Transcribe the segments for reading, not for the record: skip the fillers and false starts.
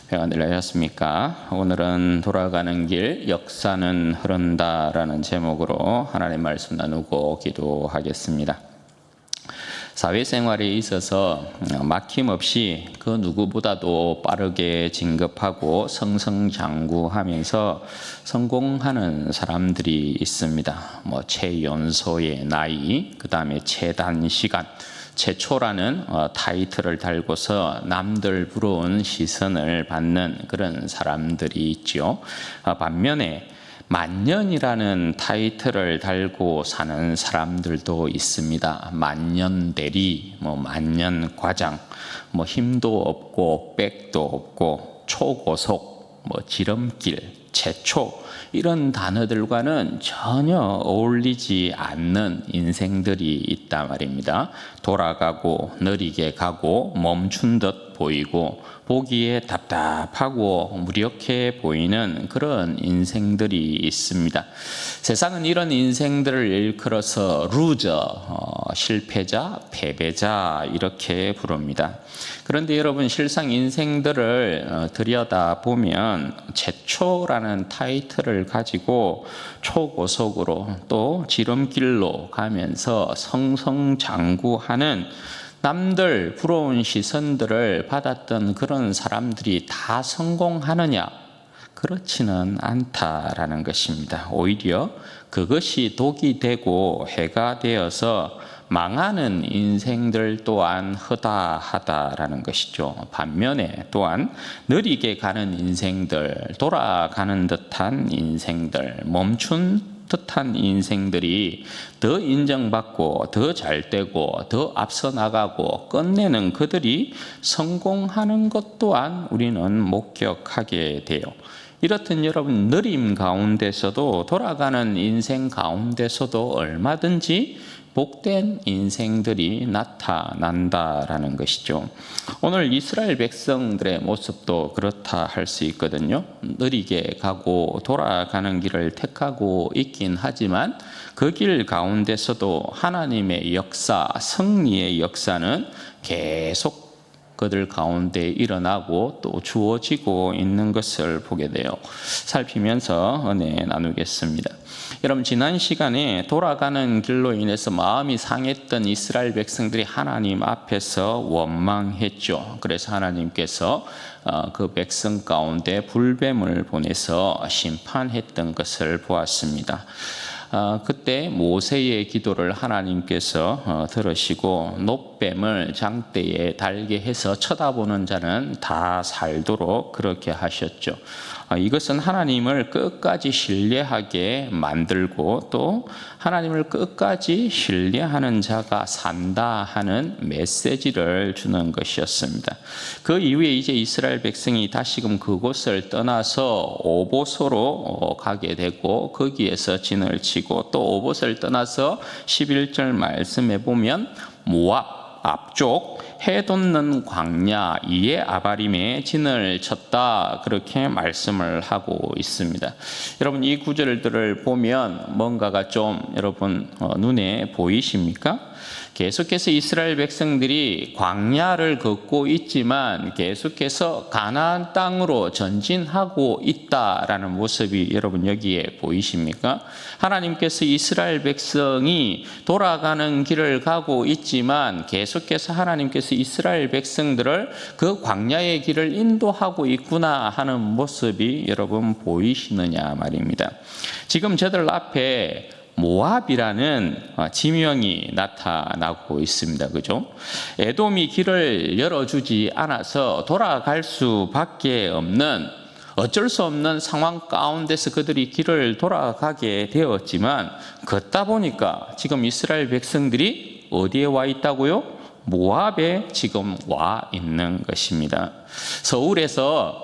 평안들 하셨습니까? 오늘은 돌아가는 길, 역사는 흐른다라는 제목으로 하나님 말씀 나누고 기도하겠습니다. 사회생활에 있어서 막힘없이 그 누구보다도 빠르게 진급하고 승승장구하면서 성공하는 사람들이 있습니다. 최연소의 나이, 그 다음에 최단시간, 최초라는 타이틀을 달고서 남들 부러운 시선을 받는 그런 사람들이 있죠. 반면에 만년이라는 타이틀을 달고 사는 사람들도 있습니다. 만년대리, 만년과장, 힘도 없고 백도 없고 초고속, 지름길, 최초 이런 단어들과는 전혀 어울리지 않는 인생들이 있단 말입니다. 돌아가고 느리게 가고 멈춘 듯 보이고 보기에 답답하고 무력해 보이는 그런 인생들이 있습니다. 세상은 이런 인생들을 일컬어서 루저, 실패자, 패배자 이렇게 부릅니다. 그런데 여러분 실상 인생들을 들여다보면 최초라는 타이틀을 가지고 초고속으로 또 지름길로 가면서 성성장구하는 남들 부러운 시선들을 받았던 그런 사람들이 다 성공하느냐? 그렇지는 않다라는 것입니다. 오히려 그것이 독이 되고 해가 되어서 망하는 인생들 또한 허다하다라는 것이죠. 반면에 또한 느리게 가는 인생들, 돌아가는 듯한 인생들, 멈춘 듯한 인생들이 더 인정받고 더 잘되고 더 앞서 나가고 끝내는 그들이 성공하는 것 또한 우리는 목격하게 돼요. 이렇듯 여러분 느림 가운데서도 돌아가는 인생 가운데서도 얼마든지 복된 인생들이 나타난다라는 것이죠. 오늘 이스라엘 백성들의 모습도 그렇다 할 수 있거든요. 느리게 가고 돌아가는 길을 택하고 있긴 하지만 그 길 가운데서도 하나님의 역사, 승리의 역사는 계속 그들 가운데 일어나고 또 주어지고 있는 것을 보게 돼요. 살피면서 은혜 나누겠습니다. 여러분 지난 시간에 돌아가는 길로 인해서 마음이 상했던 이스라엘 백성들이 하나님 앞에서 원망했죠. 그래서 하나님께서 그 백성 가운데 불뱀을 보내서 심판했던 것을 보았습니다. 그때 모세의 기도를 하나님께서 들으시고 놋뱀을 장대에 달게 해서 쳐다보는 자는 다 살도록 그렇게 하셨죠. 이것은 하나님을 끝까지 신뢰하게 만들고 또 하나님을 끝까지 신뢰하는 자가 산다 하는 메시지를 주는 것이었습니다. 그 이후에 이제 이스라엘 백성이 다시금 그곳을 떠나서 오보소로 가게 되고 거기에서 진을 치고 또 오봇을 떠나서 11절 말씀에 보면 모압 앞쪽 해 돋는 광야 이에 아바림에 진을 쳤다 그렇게 말씀을 하고 있습니다. 여러분 이 구절들을 보면 뭔가가 좀 여러분 눈에 보이십니까? 계속해서 이스라엘 백성들이 광야를 걷고 있지만 계속해서 가나안 땅으로 전진하고 있다라는 모습이 여러분 여기에 보이십니까? 하나님께서 이스라엘 백성이 돌아가는 길을 가고 있지만 계속해서 하나님께서 이스라엘 백성들을 그 광야의 길을 인도하고 있구나 하는 모습이 여러분 보이시느냐 말입니다. 지금 저들 앞에 모압이라는 지명이 나타나고 있습니다. 그죠? 에돔이 길을 열어주지 않아서 돌아갈 수밖에 없는 어쩔 수 없는 상황 가운데서 그들이 길을 돌아가게 되었지만 걷다 보니까 지금 이스라엘 백성들이 어디에 와 있다고요? 모압에 지금 와 있는 것입니다. 서울에서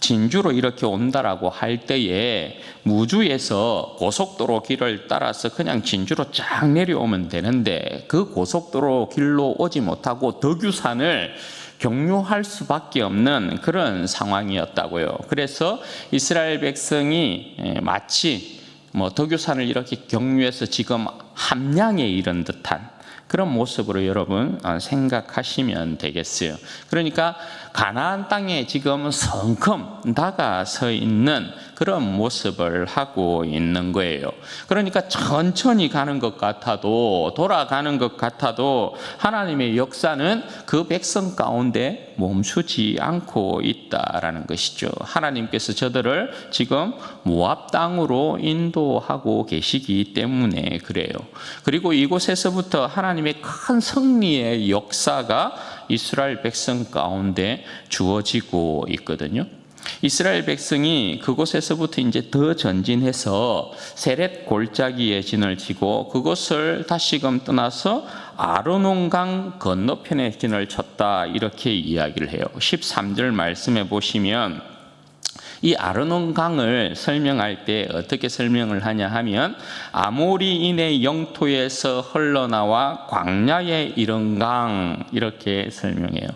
진주로 이렇게 온다라고 할 때에 무주에서 고속도로 길을 따라서 그냥 진주로 쫙 내려오면 되는데 그 고속도로 길로 오지 못하고 덕유산을 경유할 수밖에 없는 그런 상황이었다고요. 그래서 이스라엘 백성이 마치 덕유산을 이렇게 경유해서 지금 함량에 이른 듯한 그런 모습으로 여러분 생각하시면 되겠어요. 그러니까 가나안 땅에 지금 성큼 다가서 있는 그런 모습을 하고 있는 거예요. 그러니까 천천히 가는 것 같아도, 돌아가는 것 같아도 하나님의 역사는 그 백성 가운데 멈추지 않고 있다라는 것이죠. 하나님께서 저들을 지금 모압 땅으로 인도하고 계시기 때문에 그래요. 그리고 이곳에서부터 하나님의 큰 승리의 역사가 이스라엘 백성 가운데 주어지고 있거든요. 이스라엘 백성이 그곳에서부터 이제 더 전진해서 세렛 골짜기에 진을 치고 그곳을 다시금 떠나서 아르논강 건너편에 진을 쳤다, 이렇게 이야기를 해요. 13절 말씀해 보시면 이 아르논강을 설명할 때 어떻게 설명을 하냐 하면 아모리인의 영토에서 흘러나와 광야에 이른 강, 이렇게 설명해요.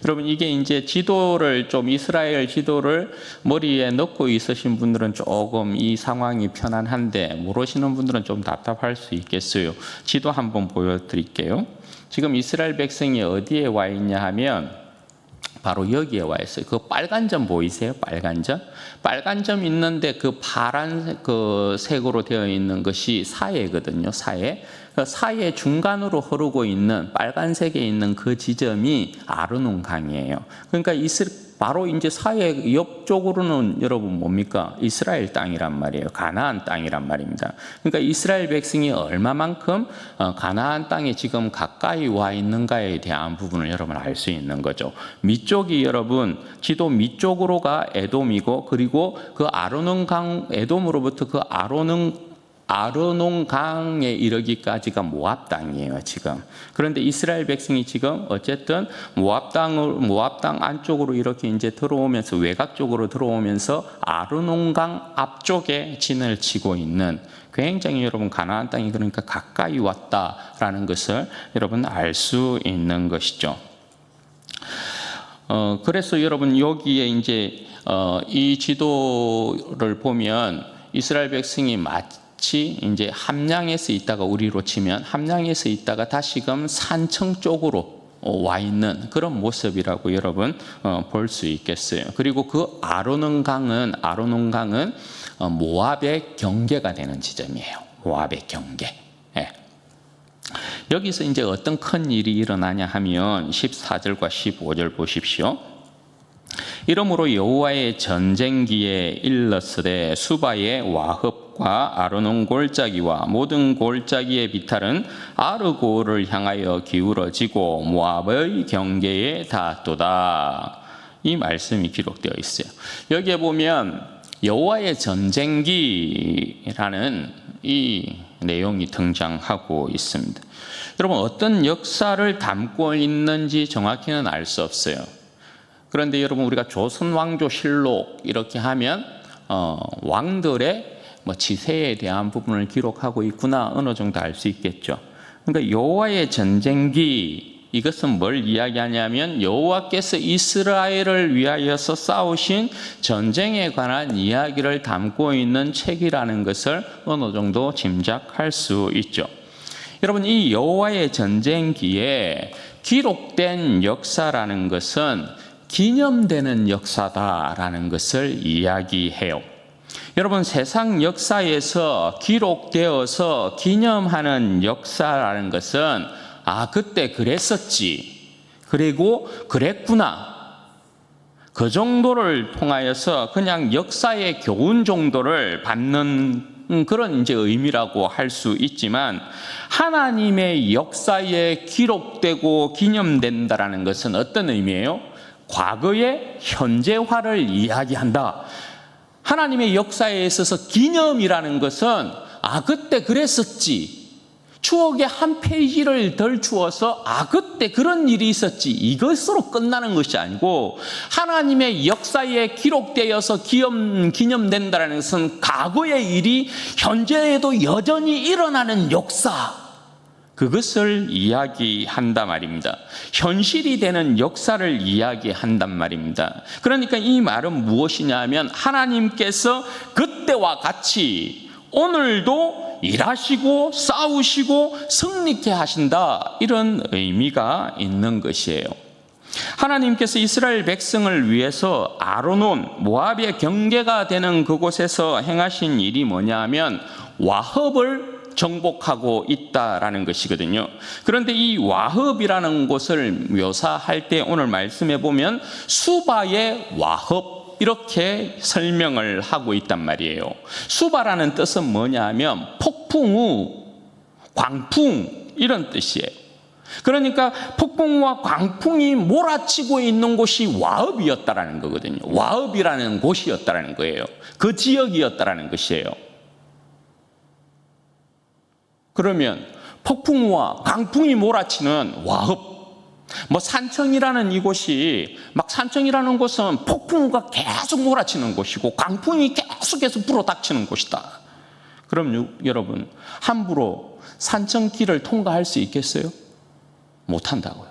여러분, 이게 이제 지도를 좀 이스라엘 지도를 머리에 넣고 있으신 분들은 조금 이 상황이 편안한데 모르시는 분들은 좀 답답할 수 있겠어요. 지도 한번 보여드릴게요. 지금 이스라엘 백성이 어디에 와 있냐 하면 바로 여기에 와 있어요. 그 빨간 점 보이세요? 빨간 점? 빨간 점 있는데 그 파란 그 색으로 되어 있는 것이 사해거든요. 사해. 그 사해 중간으로 흐르고 있는 빨간색에 있는 그 지점이 아르논 강이에요. 그러니까 바로 이제 사해 옆쪽으로는 여러분 뭡니까? 이스라엘 땅이란 말이에요. 가나안 땅이란 말입니다. 그러니까 이스라엘 백성이 얼마만큼 가나안 땅에 지금 가까이 와 있는가에 대한 부분을 여러분 알 수 있는 거죠. 밑쪽이 여러분 지도 밑쪽으로가 에돔이고, 그리고 그 아르논 강, 에돔으로부터 그 아르논 강에 이르기까지가 모압 땅이에요, 지금. 그런데 이스라엘 백성이 지금 어쨌든 모압 땅 안쪽으로 이렇게 이제 들어오면서, 외곽 쪽으로 들어오면서 아르논 강 앞쪽에 진을 치고 있는, 굉장히 여러분 가나안 땅이 그러니까 가까이 왔다라는 것을 여러분 알 수 있는 것이죠. 그래서 여러분 여기에 이제 이 지도를 보면 이스라엘 백성이 마치 이제 함량에서 있다가, 우리로 치면 함량에서 있다가 다시금 산청 쪽으로 와 있는 그런 모습이라고 여러분 볼 수 있겠어요. 그리고 그 아르논 강은 모압의 경계가 되는 지점이에요. 모압의 경계. 예. 여기서 이제 어떤 큰 일이 일어나냐 하면 14절과 15절 보십시오. 이러므로 여호와의 전쟁기에 일렀으되 수바의 와흡과 아르논 골짜기와 모든 골짜기의 비탈은 아르고를 향하여 기울어지고 모압의 경계에 닿았도다. 이 말씀이 기록되어 있어요. 여기에 보면 여호와의 전쟁기라는 이 내용이 등장하고 있습니다. 여러분, 어떤 역사를 담고 있는지 정확히는 알 수 없어요. 그런데 여러분, 우리가 조선 왕조 실록 이렇게 하면 왕들의 지세에 대한 부분을 기록하고 있구나, 어느 정도 알 수 있겠죠. 그러니까 여호와의 전쟁기, 이것은 뭘 이야기하냐면 여호와께서 이스라엘을 위하여서 싸우신 전쟁에 관한 이야기를 담고 있는 책이라는 것을 어느 정도 짐작할 수 있죠. 여러분, 이 여호와의 전쟁기에 기록된 역사라는 것은 기념되는 역사다라는 것을 이야기해요. 여러분, 세상 역사에서 기록되어서 기념하는 역사라는 것은 그때 그랬었지, 그리고 그랬구나, 그 정도를 통하여서 그냥 역사의 교훈 정도를 받는 그런 이제 의미라고 할 수 있지만, 하나님의 역사에 기록되고 기념된다라는 것은 어떤 의미예요? 과거의 현재화를 이야기한다. 하나님의 역사에 있어서 기념이라는 것은 그때 그랬었지, 추억의 한 페이지를 덜 주어서 그때 그런 일이 있었지, 이것으로 끝나는 것이 아니고, 하나님의 역사에 기록되어서 기념된다는 것은 과거의 일이 현재에도 여전히 일어나는 역사, 그것을 이야기한단 말입니다. 현실이 되는 역사를 이야기한단 말입니다. 그러니까 이 말은 무엇이냐 하면, 하나님께서 그때와 같이 오늘도 일하시고 싸우시고 승리케 하신다, 이런 의미가 있는 것이에요. 하나님께서 이스라엘 백성을 위해서 아르논, 모압의 경계가 되는 그곳에서 행하신 일이 뭐냐면 와합을 정복하고 있다라는 것이거든요. 그런데 이 와합이라는 곳을 묘사할 때 오늘 말씀해 보면 수바의 와합, 이렇게 설명을 하고 있단 말이에요. 수바라는 뜻은 뭐냐면 폭풍 후, 광풍, 이런 뜻이에요. 그러니까 폭풍과 광풍이 몰아치고 있는 곳이 와합이었다라는 거거든요. 와합이라는 곳이었다라는 거예요. 그 지역이었다라는 것이에요. 그러면 폭풍과 강풍이 몰아치는 와합, 산청이라는 이곳이, 산청이라는 곳은 폭풍우가 계속 몰아치는 곳이고 강풍이 계속해서 불어닥치는 곳이다. 그럼 여러분, 함부로 산청길을 통과할 수 있겠어요? 못한다고요.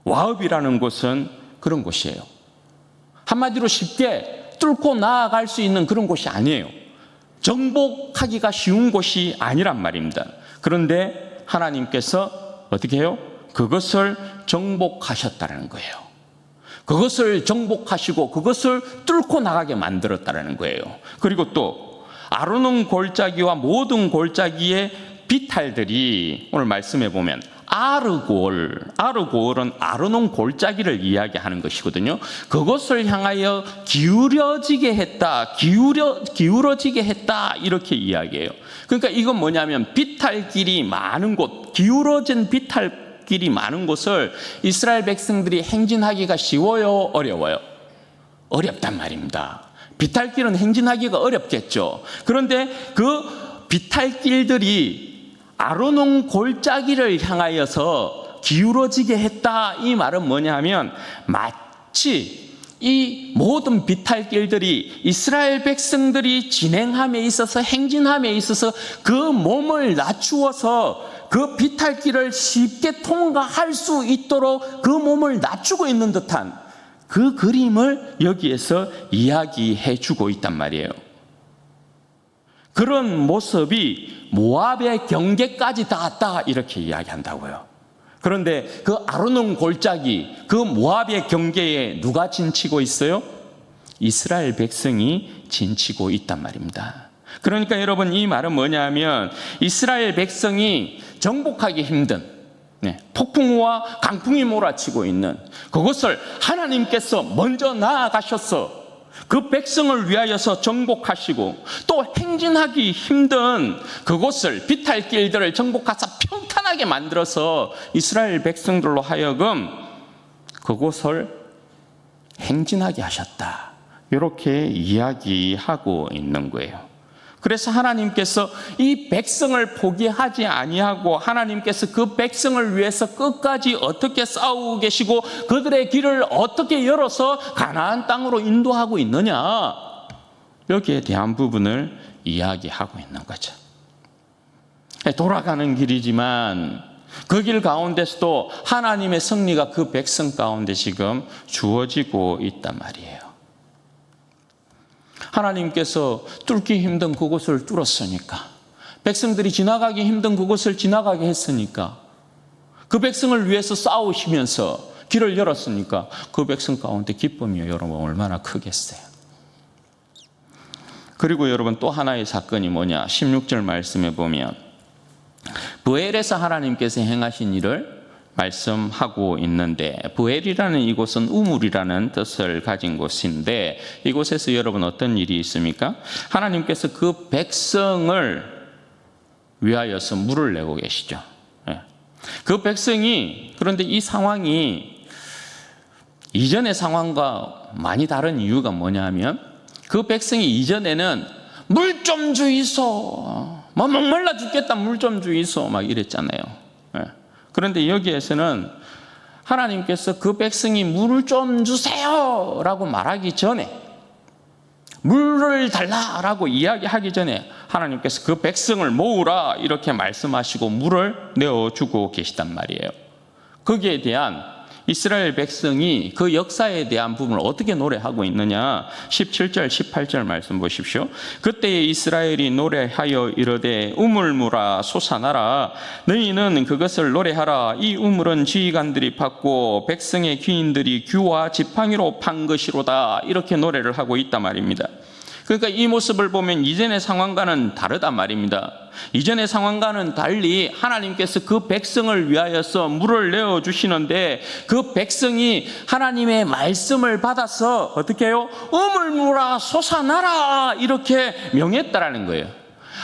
와합이라는 곳은 그런 곳이에요. 한마디로 쉽게 뚫고 나아갈 수 있는 그런 곳이 아니에요. 정복하기가 쉬운 곳이 아니란 말입니다. 그런데 하나님께서 어떻게 해요? 그것을 정복하셨다는 거예요. 그것을 정복하시고 그것을 뚫고 나가게 만들었다는 거예요. 그리고 또 아르논 골짜기와 모든 골짜기의 비탈들이 오늘 말씀해 보면 아르골은 아르논 골짜기를 이야기하는 것이거든요. 그것을 향하여 기울어지게 했다, 기울어지게 했다, 이렇게 이야기해요. 그러니까 이건 뭐냐면 비탈길이 많은 곳, 기울어진 비탈길이 많은 곳을 이스라엘 백성들이 행진하기가 쉬워요, 어려워요? 어렵단 말입니다. 비탈길은 행진하기가 어렵겠죠. 그런데 그 비탈길들이 아르논 골짜기를 향하여서 기울어지게 했다, 이 말은 뭐냐면 마치 이 모든 비탈길들이 이스라엘 백성들이 진행함에 있어서, 행진함에 있어서 그 몸을 낮추어서 그 비탈길을 쉽게 통과할 수 있도록 그 몸을 낮추고 있는 듯한 그 그림을 여기에서 이야기해 주고 있단 말이에요. 그런 모습이 모압의 경계까지 닿았다, 이렇게 이야기한다고요. 그런데 그 아르논 골짜기, 그 모압의 경계에 누가 진치고 있어요? 이스라엘 백성이 진치고 있단 말입니다. 그러니까 여러분, 이 말은 뭐냐면 이스라엘 백성이 정복하기 힘든 폭풍우와 강풍이 몰아치고 있는 그것을 하나님께서 먼저 나아가셔서 그 백성을 위하여서 정복하시고 또 행진하기 힘든 그곳을, 비탈길들을 정복하사 평탄하게 만들어서 이스라엘 백성들로 하여금 그곳을 행진하게 하셨다, 이렇게 이야기하고 있는 거예요. 그래서 하나님께서 이 백성을 포기하지 아니하고 하나님께서 그 백성을 위해서 끝까지 어떻게 싸우고 계시고 그들의 길을 어떻게 열어서 가나안 땅으로 인도하고 있느냐, 여기에 대한 부분을 이야기하고 있는 거죠. 돌아가는 길이지만 그 길 가운데서도 하나님의 승리가 그 백성 가운데 지금 주어지고 있단 말이에요. 하나님께서 뚫기 힘든 그곳을 뚫었으니까, 백성들이 지나가기 힘든 그곳을 지나가게 했으니까, 그 백성을 위해서 싸우시면서 길을 열었으니까 그 백성 가운데 기쁨이 여러분 얼마나 크겠어요. 그리고 여러분, 또 하나의 사건이 뭐냐, 16절 말씀에 보면 브엘에서 하나님께서 행하신 일을 말씀하고 있는데, 브엘이라는 이곳은 우물이라는 뜻을 가진 곳인데, 이곳에서 여러분 어떤 일이 있습니까? 하나님께서 그 백성을 위하여서 물을 내고 계시죠. 그 백성이, 그런데 이 상황이 이전의 상황과 많이 다른 이유가 뭐냐면, 그 백성이 이전에는 물 좀 주이소, 목말라 죽겠다, 물 좀 주이소, 막 이랬잖아요. 그런데 여기에서는 하나님께서 그 백성이 물을 좀 주세요 라고 말하기 전에, 물을 달라라고 이야기하기 전에 하나님께서 그 백성을 모으라 이렇게 말씀하시고 물을 내어주고 계시단 말이에요. 거기에 대한 이스라엘 백성이 그 역사에 대한 부분을 어떻게 노래하고 있느냐. 17절 18절 말씀 보십시오. 그때에 이스라엘이 노래하여 이르되 우물물아 솟아나라. 너희는 그것을 노래하라. 이 우물은 지휘관들이 팠고 백성의 귀인들이 규와 지팡이로 판 것이로다. 이렇게 노래를 하고 있단 말입니다. 그러니까 이 모습을 보면 이전의 상황과는 다르단 말입니다. 이전의 상황과는 달리 하나님께서 그 백성을 위하여서 물을 내어주시는데 그 백성이 하나님의 말씀을 받아서 어떻게 해요? 우물물아 솟아나라 이렇게 명했다라는 거예요.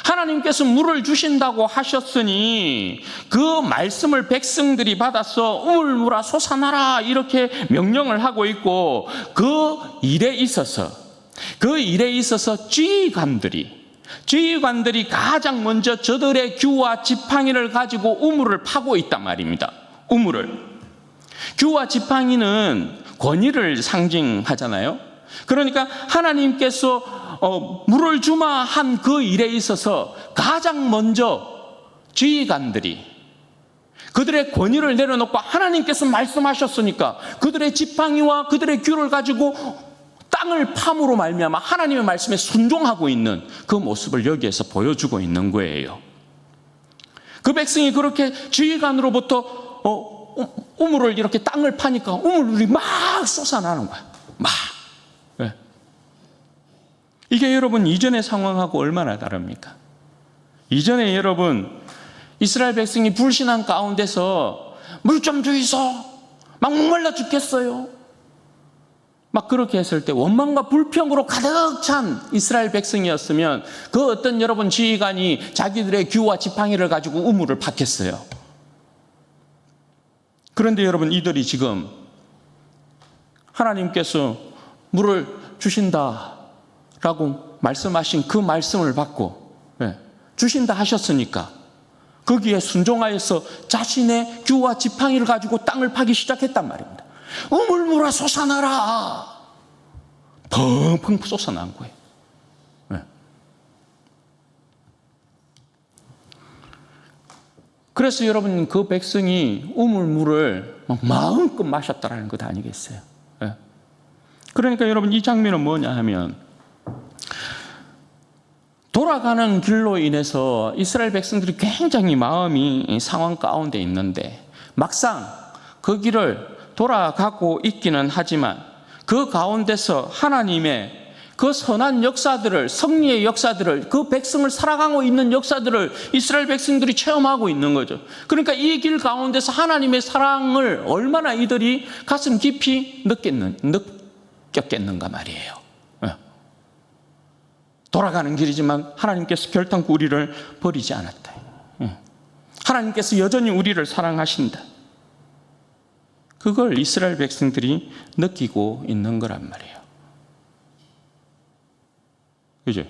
하나님께서 물을 주신다고 하셨으니 그 말씀을 백성들이 받아서 우물물아 솟아나라 이렇게 명령을 하고 있고 그 일에 있어서 지휘관들이 가장 먼저 저들의 규와 지팡이를 가지고 우물을 파고 있단 말입니다. 우물을. 규와 지팡이는 권위를 상징하잖아요. 그러니까 하나님께서 물을 주마 한 그 일에 있어서 가장 먼저 지휘관들이 그들의 권위를 내려놓고 하나님께서 말씀하셨으니까 그들의 지팡이와 그들의 규를 가지고 땅을 팜으로 말미암아 하나님의 말씀에 순종하고 있는 그 모습을 여기에서 보여주고 있는 거예요. 그 백성이 그렇게 지휘관으로부터 우물을 이렇게 땅을 파니까 우물물이 막 솟아나는 거야. 막. 네. 이게 여러분 이전의 상황하고 얼마나 다릅니까? 이전에 여러분 이스라엘 백성이 불신한 가운데서 물 좀 주이소. 막 목말라 죽겠어요. 막 그렇게 했을 때 원망과 불평으로 가득 찬 이스라엘 백성이었으면 그 어떤 여러분 지휘관이 자기들의 규와 지팡이를 가지고 우물을 팠겠어요. 그런데 여러분 이들이 지금 하나님께서 물을 주신다라고 말씀하신 그 말씀을 받고 주신다 하셨으니까 거기에 순종하여서 자신의 규와 지팡이를 가지고 땅을 파기 시작했단 말입니다. 우물물아 솟아나라. 펑펑 솟아난 거예요. 네. 그래서 여러분 그 백성이 우물물을 마음껏 마셨다라는 것 아니겠어요? 네. 그러니까 여러분 이 장면은 뭐냐 하면 돌아가는 길로 인해서 이스라엘 백성들이 굉장히 마음이 상황 가운데 있는데 막상 그 길을 돌아가고 있기는 하지만 그 가운데서 하나님의 그 선한 역사들을, 승리의 역사들을, 그 백성을 살아가고 있는 역사들을 이스라엘 백성들이 체험하고 있는 거죠. 그러니까 이 길 가운데서 하나님의 사랑을 얼마나 이들이 가슴 깊이 느꼈겠는가 말이에요. 돌아가는 길이지만 하나님께서 결단코 우리를 버리지 않았다. 하나님께서 여전히 우리를 사랑하신다. 그걸 이스라엘 백성들이 느끼고 있는 거란 말이에요. 그죠?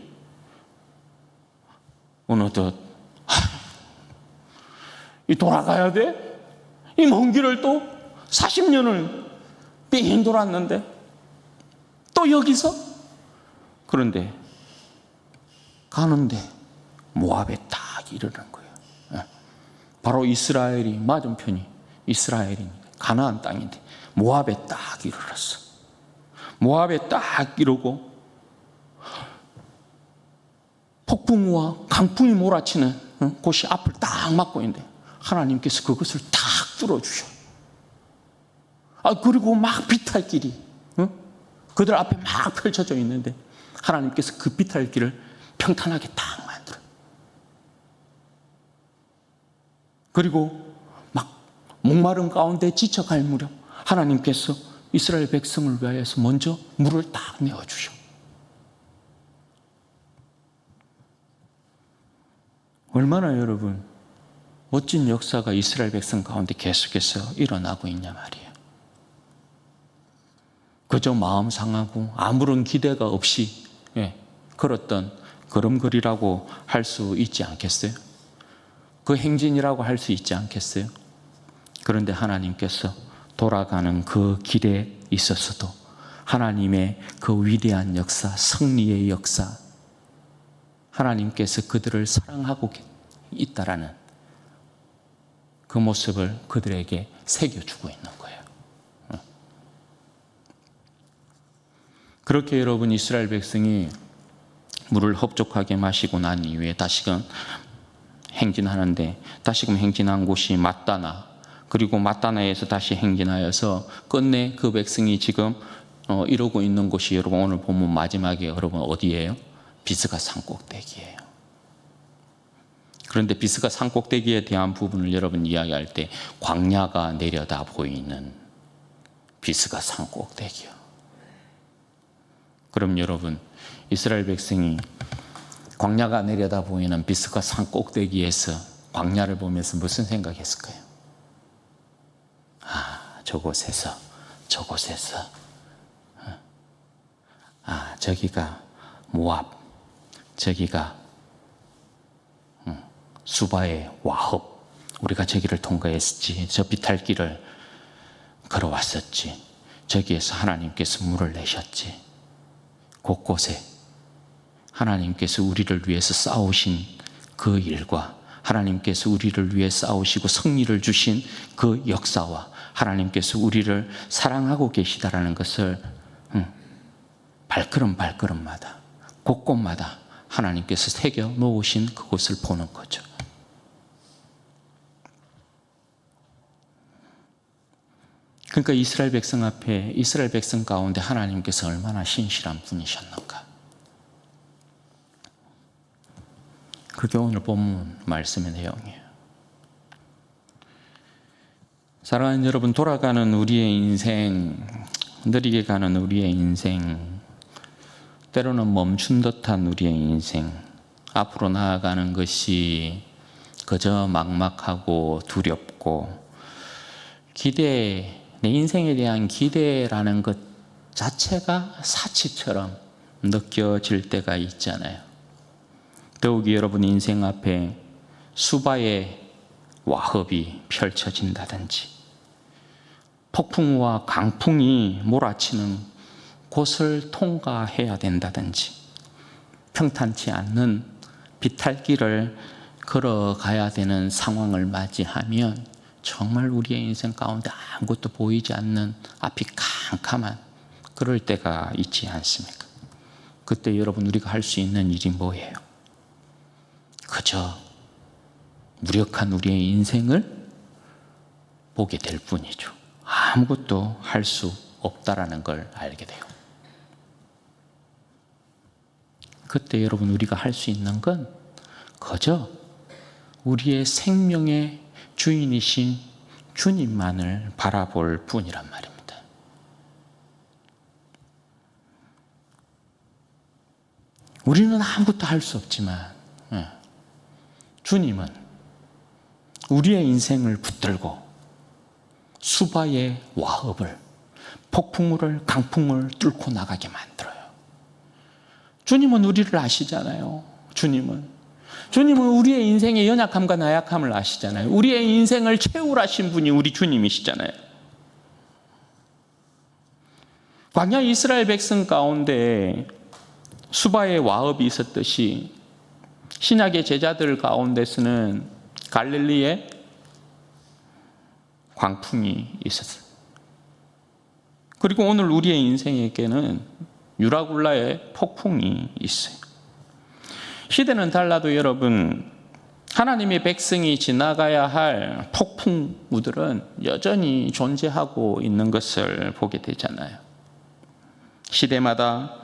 어느덧 이 돌아가야 돼? 이 먼 길을 또 40년을 삥 돌았는데 또 여기서? 그런데 가는데 모압에 딱 이르는 거예요. 바로 이스라엘이 맞은편이 이스라엘이니까 가나안 땅인데 모압에 딱 이르렀어. 모압에 딱 이르고 폭풍우와 강풍이 몰아치는 곳이 앞을 딱 막고 있는데 하나님께서 그것을 딱 뚫어주셔. 그리고 막 비탈길이 그들 앞에 막 펼쳐져 있는데 하나님께서 그 비탈길을 평탄하게 딱 만들어. 그리고 목마른 가운데 지쳐갈 무렵 하나님께서 이스라엘 백성을 위하여서 먼저 물을 딱 내어주셔. 얼마나 여러분 멋진 역사가 이스라엘 백성 가운데 계속해서 일어나고 있냐 말이에요. 그저 마음 상하고 아무런 기대가 없이 걸었던 걸음걸이라고 할 수 있지 않겠어요? 그 행진이라고 할 수 있지 않겠어요? 그런데 하나님께서 돌아가는 그 길에 있어서도 하나님의 그 위대한 역사, 승리의 역사, 하나님께서 그들을 사랑하고 있다라는 그 모습을 그들에게 새겨주고 있는 거예요. 그렇게 여러분 이스라엘 백성이 물을 흡족하게 마시고 난 이후에 다시금 행진하는데, 다시금 행진한 곳이 마따나, 그리고 마따나에서 다시 행진하여서 끝내 그 백성이 지금 이러고 있는 곳이 여러분 오늘 본문 마지막에 여러분 어디예요? 비스가 산꼭대기예요. 그런데 비스가 산꼭대기에 대한 부분을 여러분 이야기할 때 광야가 내려다 보이는 비스가 산꼭대기요. 그럼 여러분 이스라엘 백성이 광야가 내려다 보이는 비스가 산꼭대기에서 광야를 보면서 무슨 생각했을까요? 저곳에서 저기가 모압, 저기가 수바의 와합, 우리가 저기를 통과했었지, 저 비탈길을 걸어왔었지, 저기에서 하나님께서 물을 내셨지, 곳곳에 하나님께서 우리를 위해서 싸우신 그 일과 하나님께서 우리를 위해 싸우시고 승리를 주신 그 역사와 하나님께서 우리를 사랑하고 계시다라는 것을 발걸음마다 곳곳마다 하나님께서 새겨 놓으신 그곳을 보는 거죠. 그러니까 이스라엘 백성 앞에, 이스라엘 백성 가운데 하나님께서 얼마나 신실한 분이셨는가. 그게 오늘 본문 말씀의 내용이에요. 사랑하는 여러분, 돌아가는 우리의 인생, 느리게 가는 우리의 인생, 때로는 멈춘 듯한 우리의 인생, 앞으로 나아가는 것이 그저 막막하고 두렵고 내 인생에 대한 기대라는 것 자체가 사치처럼 느껴질 때가 있잖아요. 더욱이 여러분 인생 앞에 수바의 와합이 펼쳐진다든지 폭풍과 강풍이 몰아치는 곳을 통과해야 된다든지 평탄치 않는 비탈길을 걸어가야 되는 상황을 맞이하면 정말 우리의 인생 가운데 아무것도 보이지 않는 앞이 캄캄한 그럴 때가 있지 않습니까? 그때 여러분 우리가 할 수 있는 일이 뭐예요? 그저 무력한 우리의 인생을 보게 될 뿐이죠. 아무것도 할 수 없다라는 걸 알게 돼요. 그때 여러분 우리가 할 수 있는 건 그저 우리의 생명의 주인이신 주님만을 바라볼 뿐이란 말입니다. 우리는 아무것도 할 수 없지만 주님은 우리의 인생을 붙들고 수바의 와합을, 폭풍우를, 강풍을 뚫고 나가게 만들어요. 주님은 우리를 아시잖아요. 주님은 우리의 인생의 연약함과 나약함을 아시잖아요. 우리의 인생을 채우라신 분이 우리 주님이시잖아요. 광야 이스라엘 백성 가운데 수바의 와합이 있었듯이 신약의 제자들 가운데서는 갈릴리에 광풍이 있었어요. 그리고 오늘 우리의 인생에게는 유라굴라의 폭풍이 있어요. 시대는 달라도 여러분, 하나님의 백성이 지나가야 할 폭풍우들은 여전히 존재하고 있는 것을 보게 되잖아요. 시대마다.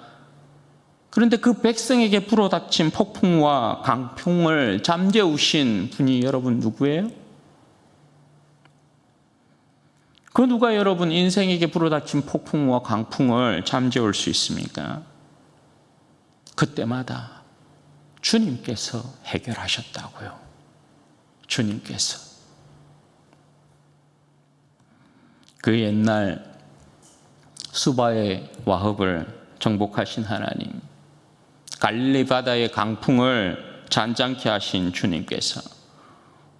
그런데 그 백성에게 불어닥친 폭풍과 강풍을 잠재우신 분이 여러분 누구예요? 그 누가 여러분 인생에게 불어닥친 폭풍과 강풍을 잠재울 수 있습니까? 그때마다 주님께서 해결하셨다고요. 주님께서. 그 옛날 수바의 와합을 정복하신 하나님, 갈릴리 바다의 강풍을 잔잔케 하신 주님께서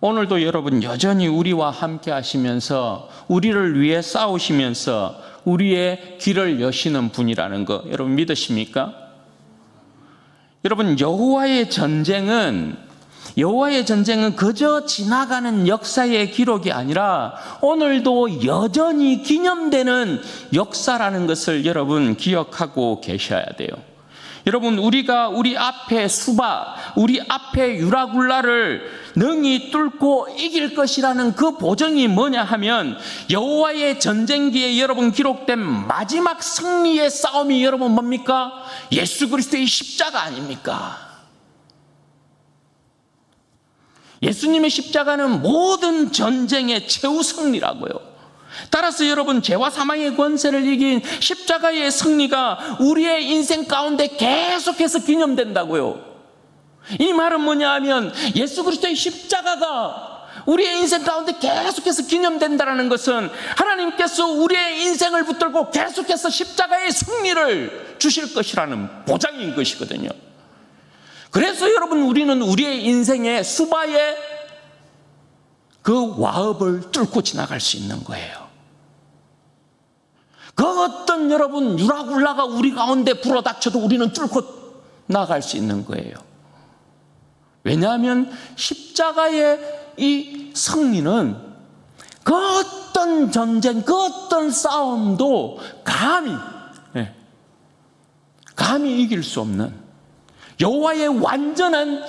오늘도 여러분 여전히 우리와 함께 하시면서 우리를 위해 싸우시면서 우리의 길을 여시는 분이라는 거 여러분 믿으십니까? 여러분 여호와의 전쟁은 여호와의 전쟁은 그저 지나가는 역사의 기록이 아니라 오늘도 여전히 기념되는 역사라는 것을 여러분 기억하고 계셔야 돼요. 여러분, 우리가 우리 앞에 수바, 우리 앞에 유라굴라를 능히 뚫고 이길 것이라는 그 보증이 뭐냐 하면 여호와의 전쟁기에 여러분 기록된 마지막 승리의 싸움이 여러분 뭡니까? 예수 그리스도의 십자가 아닙니까? 예수님의 십자가는 모든 전쟁의 최후 승리라고요. 따라서 여러분, 죄와 사망의 권세를 이긴 십자가의 승리가 우리의 인생 가운데 계속해서 기념된다고요. 이 말은 뭐냐 하면 예수 그리스도의 십자가가 우리의 인생 가운데 계속해서 기념된다는 것은 하나님께서 우리의 인생을 붙들고 계속해서 십자가의 승리를 주실 것이라는 보장인 것이거든요. 그래서 여러분, 우리는 우리의 인생의 수바의 그 와업을 뚫고 지나갈 수 있는 거예요. 그 어떤 여러분 유라굴라가 우리 가운데 불어닥쳐도 우리는 뚫고 나갈 수 있는 거예요. 왜냐하면 십자가의 이 승리는 그 어떤 전쟁, 그 어떤 싸움도 감히 이길 수 없는 여호와의 완전한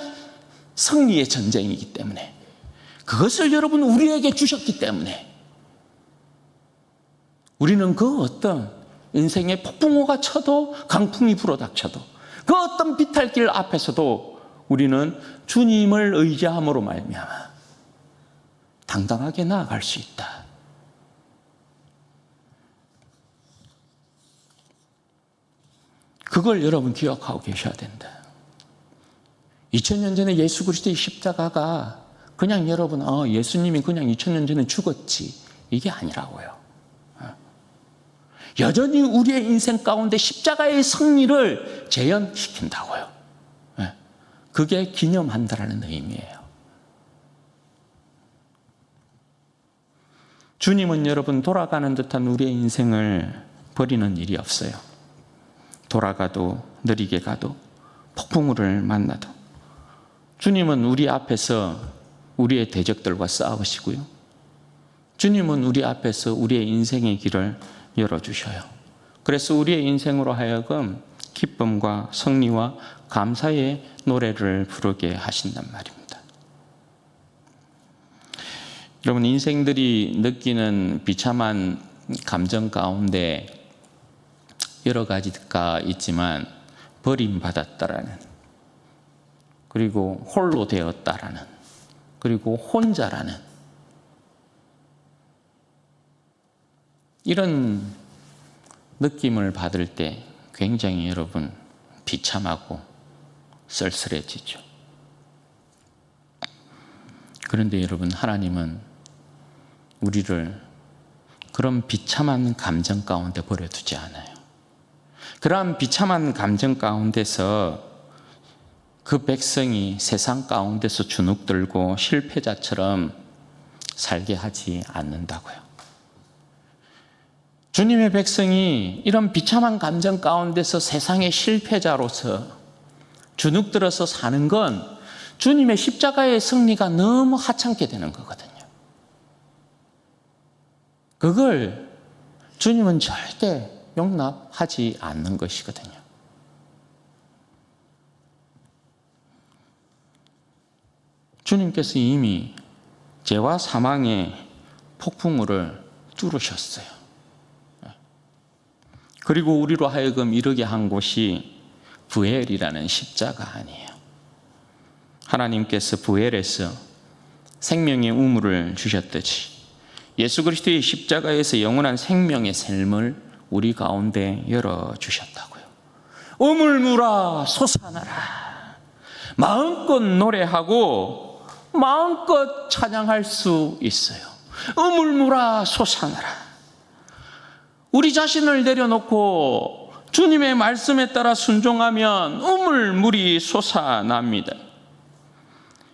승리의 전쟁이기 때문에, 그것을 여러분 우리에게 주셨기 때문에 우리는 그 어떤 인생의 폭풍우가 쳐도, 강풍이 불어닥쳐도, 그 어떤 비탈길 앞에서도 우리는 주님을 의지함으로 말미암아 당당하게 나아갈 수 있다. 그걸 여러분 기억하고 계셔야 된다. 2000년 전에 예수 그리스도의 십자가가 그냥 여러분 예수님이 그냥 2000년 전에 죽었지, 이게 아니라고요. 여전히 우리의 인생 가운데 십자가의 승리를 재현시킨다고요. 그게 기념한다라는 의미예요. 주님은 여러분 돌아가는 듯한 우리의 인생을 버리는 일이 없어요. 돌아가도, 느리게 가도, 폭풍우를 만나도 주님은 우리 앞에서 우리의 대적들과 싸우시고요, 주님은 우리 앞에서 우리의 인생의 길을 열어주셔요. 그래서 우리의 인생으로 하여금 기쁨과 승리와 감사의 노래를 부르게 하신단 말입니다. 여러분, 인생들이 느끼는 비참한 감정 가운데 여러 가지가 있지만, 버림받았다라는, 그리고 홀로 되었다라는, 그리고 혼자라는, 이런 느낌을 받을 때 굉장히 여러분 비참하고 쓸쓸해지죠. 그런데 여러분, 하나님은 우리를 그런 비참한 감정 가운데 버려두지 않아요. 그러한 비참한 감정 가운데서 그 백성이 세상 가운데서 주눅들고 실패자처럼 살게 하지 않는다고요. 주님의 백성이 이런 비참한 감정 가운데서 세상의 실패자로서 주눅들어서 사는 건 주님의 십자가의 승리가 너무 하찮게 되는 거거든요. 그걸 주님은 절대 용납하지 않는 것이거든요. 주님께서 이미 죄와 사망의 폭풍우를 뚫으셨어요. 그리고 우리로 하여금 이르게 한 곳이 부엘이라는 십자가 아니에요. 하나님께서 부엘에서 생명의 우물을 주셨듯이 예수 그리스도의 십자가에서 영원한 생명의 샘을 우리 가운데 열어주셨다고요. 우물물아 솟아나라. 마음껏 노래하고 마음껏 찬양할 수 있어요. 우물물아 솟아나라. 우리 자신을 내려놓고 주님의 말씀에 따라 순종하면 우물물이 솟아납니다.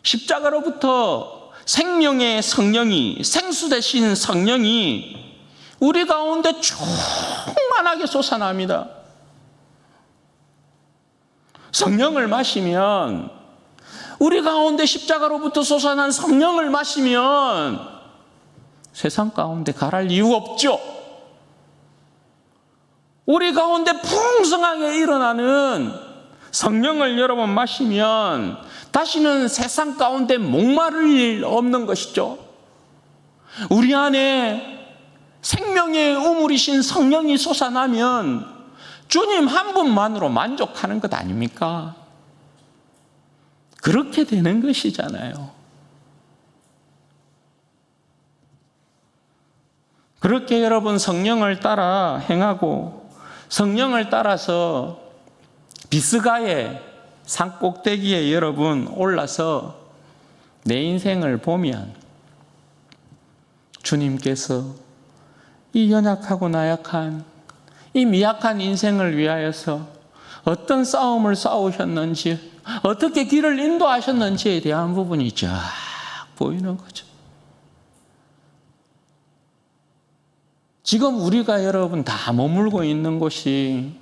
십자가로부터 생명의 성령이, 생수 되신 성령이 우리 가운데 충만하게 솟아납니다. 성령을 마시면 우리 가운데 십자가로부터 솟아난 성령을 마시면 세상 가운데 가랄 이유 없죠. 우리 가운데 풍성하게 일어나는 성령을 여러분 마시면 다시는 세상 가운데 목마를 일 없는 것이죠. 우리 안에 생명의 우물이신 성령이 솟아나면 주님 한 분만으로 만족하는 것 아닙니까? 그렇게 되는 것이잖아요. 그렇게 여러분 성령을 따라 행하고 성령을 따라서 비스가의 산꼭대기에 여러분 올라서 내 인생을 보면 주님께서 이 연약하고 나약한 이 미약한 인생을 위하여서 어떤 싸움을 싸우셨는지 어떻게 길을 인도하셨는지에 대한 부분이 쫙 보이는 거죠. 지금 우리가 여러분 다 머물고 있는 곳이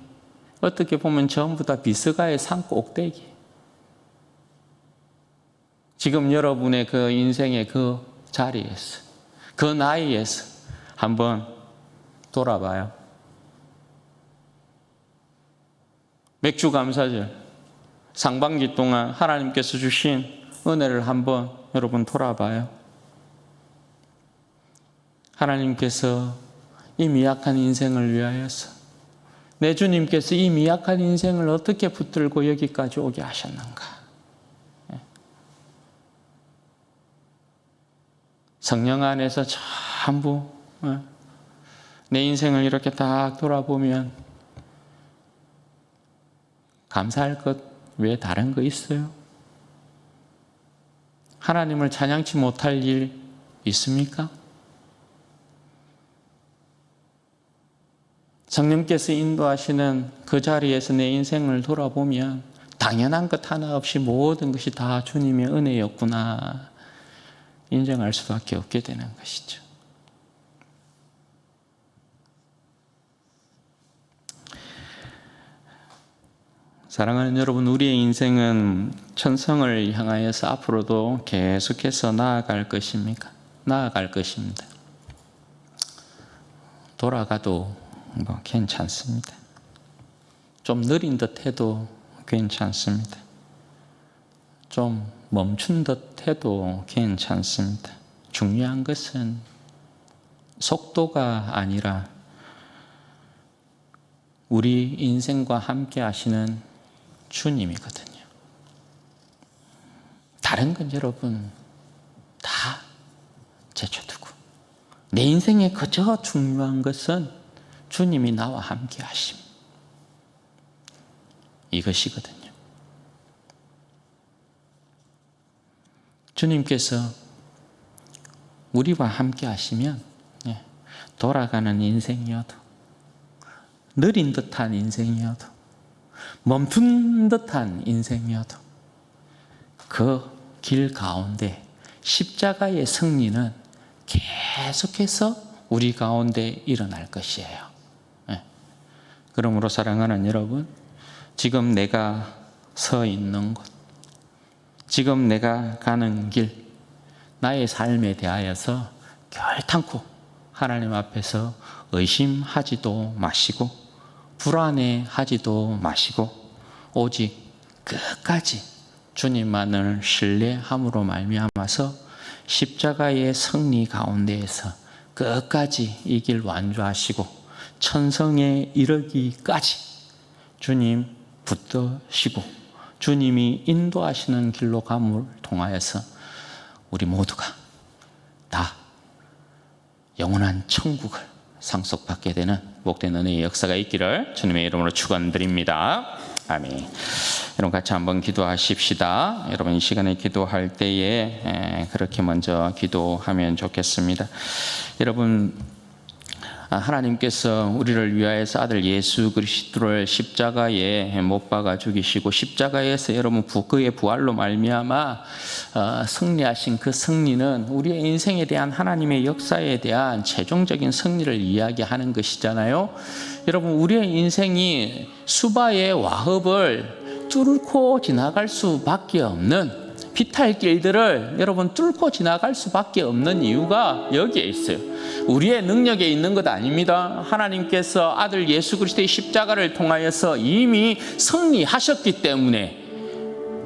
어떻게 보면 전부 다 비스가의 산 꼭대기. 지금 여러분의 그 인생의 그 자리에서, 그 나이에서 한번 돌아봐요. 맥주 감사절, 상반기 동안 하나님께서 주신 은혜를 한번 여러분 돌아봐요. 하나님께서 이 미약한 인생을 위하여서 내 주님께서 이 미약한 인생을 어떻게 붙들고 여기까지 오게 하셨는가? 성령 안에서 전부 내 인생을 이렇게 딱 돌아보면 감사할 것 외에 다른 거 있어요? 하나님을 찬양치 못할 일 있습니까? 성령께서 인도하시는 그 자리에서 내 인생을 돌아보면 당연한 것 하나 없이 모든 것이 다 주님의 은혜였구나 인정할 수밖에 없게 되는 것이죠. 사랑하는 여러분, 우리의 인생은 천성을 향하여서 앞으로도 계속해서 나아갈 것입니다. 돌아가도 괜찮습니다. 좀 느린 듯 해도 괜찮습니다. 좀 멈춘 듯 해도 괜찮습니다. 중요한 것은 속도가 아니라 우리 인생과 함께 하시는 주님이거든요. 다른 건 여러분 다 제쳐두고 내 인생에 그저 중요한 것은 주님이 나와 함께 하심. 이것이거든요. 주님께서 우리와 함께 하시면 돌아가는 인생이어도 느린 듯한 인생이어도 멈춘 듯한 인생이어도 그 길 가운데 십자가의 승리는 계속해서 우리 가운데 일어날 것이에요. 그러므로 사랑하는 여러분, 지금 내가 서 있는 곳, 지금 내가 가는 길, 나의 삶에 대하여서 결탄코 하나님 앞에서 의심하지도 마시고 불안해하지도 마시고 오직 끝까지 주님만을 신뢰함으로 말미암아서 십자가의 승리 가운데에서 끝까지 이 길 완주하시고 천성에 이르기까지 주님 붙드시고 주님이 인도하시는 길로 감을 통하여서 우리 모두가 다 영원한 천국을 상속받게 되는 복된 은혜의 역사가 있기를 주님의 이름으로 축원드립니다. 아멘. 여러분 같이 한번 기도하십시다. 여러분 이 시간에 기도할 때에 그렇게 먼저 기도하면 좋겠습니다. 여러분 하나님께서 우리를 위하여서 아들 예수 그리스도를 십자가에 못 박아 죽이시고 십자가에서 여러분 그의 부활로 말미암아 승리하신 그 승리는 우리의 인생에 대한 하나님의 역사에 대한 최종적인 승리를 이야기하는 것이잖아요. 여러분 우리의 인생이 수바의 와흡을 뚫고 지나갈 수밖에 없는 비탈길들을 여러분 뚫고 지나갈 수밖에 없는 이유가 여기에 있어요. 우리의 능력에 있는 것 아닙니다. 하나님께서 아들 예수 그리스도의 십자가를 통하여서 이미 승리하셨기 때문에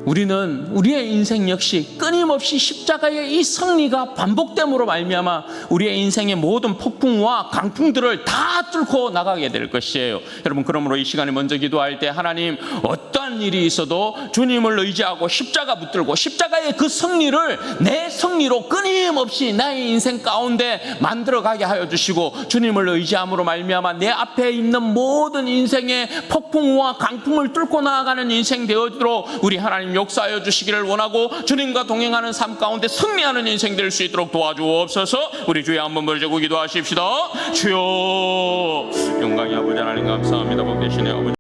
우리는 우리의 인생 역시 끊임없이 십자가의 이 승리가 반복됨으로 말미암아 우리의 인생의 모든 폭풍과 강풍들을 다 뚫고 나가게 될 것이에요. 여러분, 그러므로 이 시간에 먼저 기도할 때 하나님, 어떠한 일이 있어도 주님을 의지하고 십자가 붙들고 십자가의 그 승리를 내 승리로 끊임없이 나의 인생 가운데 만들어가게 하여 주시고, 주님을 의지함으로 말미암아 내 앞에 있는 모든 인생의 폭풍과 강풍을 뚫고 나아가는 인생 되어도록 우리 하나님 역사하여 주시기를 원하고, 주님과 동행하는 삶 가운데 승리하는 인생 될 수 있도록 도와주옵소서. 우리 주여 한번 부르짖고 기도하십시다. 주여, 영광의 아버지 하나님 감사합니다. 복 되시네 아버지.